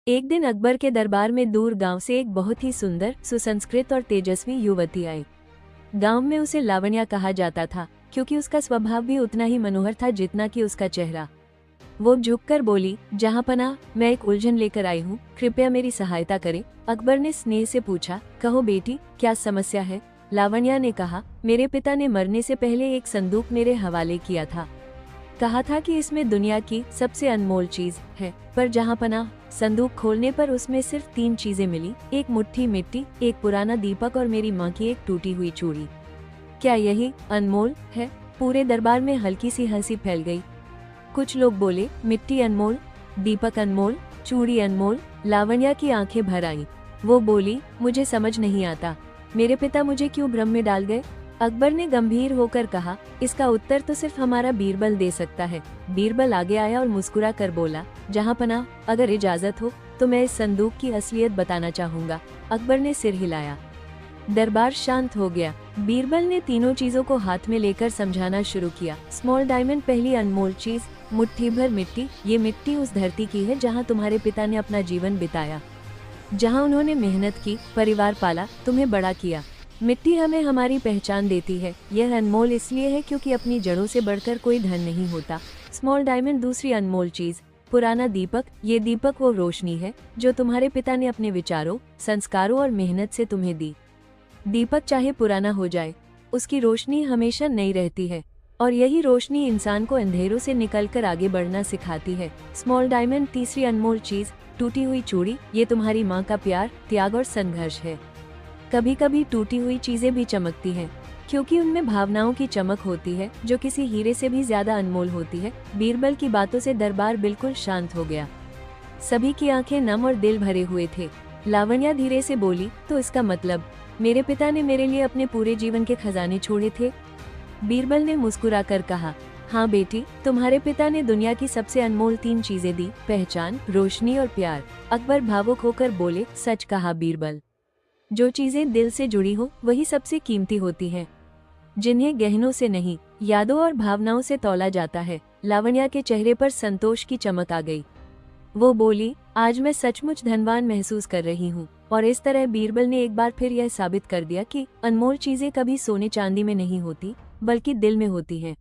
एक दिन अकबर के दरबार में दूर गांव से एक बहुत ही सुंदर, सुसंस्कृत और तेजस्वी युवती आई। गांव में उसे लावण्या कहा जाता था, क्योंकि उसका स्वभाव भी उतना ही मनोहर था जितना कि उसका चेहरा। वो झुककर बोली, जहांपनाह, मैं एक उलझन लेकर आई हूँ, कृपया मेरी सहायता करें। अकबर ने स्नेह से पूछा, कहो बेटी, क्या समस्या है? लावण्या ने कहा, मेरे पिता ने मरने से पहले एक संदूक मेरे हवाले किया था। कहा था कि इसमें दुनिया की सबसे अनमोल चीज है, पर जहांपनाह, संदूक खोलने पर उसमें सिर्फ 3 चीजें मिली, एक मुट्ठी मिट्टी, एक पुराना दीपक और मेरी माँ की एक टूटी हुई चूड़ी। क्या यही अनमोल है? पूरे दरबार में हल्की सी हंसी फैल गई। कुछ लोग बोले, मिट्टी अनमोल, दीपक अनमोल, चूड़ी अनमोल। लावण्या की आंखें भर आईं। वो बोली, मुझे समझ नहीं आता, मेरे पिता मुझे क्यों भ्रम में डाल गए? अकबर ने गंभीर होकर कहा, इसका उत्तर तो सिर्फ हमारा बीरबल दे सकता है। बीरबल आगे आया और मुस्कुरा कर बोला, जहांपनाह, अगर इजाजत हो तो मैं इस संदूक की असलियत बताना चाहूंगा। अकबर ने सिर हिलाया। दरबार शांत हो गया। बीरबल ने तीनों चीजों को हाथ में लेकर समझाना शुरू किया। स्मॉल डायमंड, पहली अनमोल चीज, मुट्ठी भर मिट्टी। ये मिट्टी उस धरती की है जहाँ तुम्हारे पिता ने अपना जीवन बिताया, जहाँ उन्होंने मेहनत की, परिवार पाला, तुम्हें बड़ा किया। मिट्टी हमें हमारी पहचान देती है। यह अनमोल इसलिए है क्योंकि अपनी जड़ों से बढ़कर कोई धन नहीं होता। स्मॉल डायमंड, दूसरी अनमोल चीज, पुराना दीपक। ये दीपक वो रोशनी है जो तुम्हारे पिता ने अपने विचारों, संस्कारों और मेहनत से तुम्हें दी। दीपक चाहे पुराना हो जाए, उसकी रोशनी हमेशा नई रहती है, और यही रोशनी इंसान को अंधेरों से निकलकर आगे बढ़ना सिखाती है। स्मॉल डायमंड, तीसरी अनमोल चीज, टूटी हुई चूड़ी। ये तुम्हारी माँ का प्यार, त्याग और संघर्ष है। कभी कभी टूटी हुई चीजें भी चमकती हैं, क्योंकि उनमें भावनाओं की चमक होती है जो किसी हीरे से भी ज्यादा अनमोल होती है। बीरबल की बातों से दरबार बिल्कुल शांत हो गया। सभी की आंखें नम और दिल भरे हुए थे। लावण्या धीरे से बोली, तो इसका मतलब मेरे पिता ने मेरे लिए अपने पूरे जीवन के खजाने छोड़े थे? बीरबल ने मुस्कुराकर कहा, हाँ बेटी, तुम्हारे पिता ने दुनिया की सबसे अनमोल 3 चीजें दी, पहचान, रोशनी और प्यार। अकबर भावुक होकर बोले, सच कहा बीरबल। जो चीजें दिल से जुड़ी हो वही सबसे कीमती होती हैं, जिन्हें गहनों से नहीं, यादों और भावनाओं से तौला जाता है। लावण्या के चेहरे पर संतोष की चमक आ गई। वो बोली, आज मैं सचमुच धनवान महसूस कर रही हूँ। और इस तरह बीरबल ने एक बार फिर यह साबित कर दिया कि अनमोल चीजें कभी सोने चांदी में नहीं होती, बल्कि दिल में होती हैं।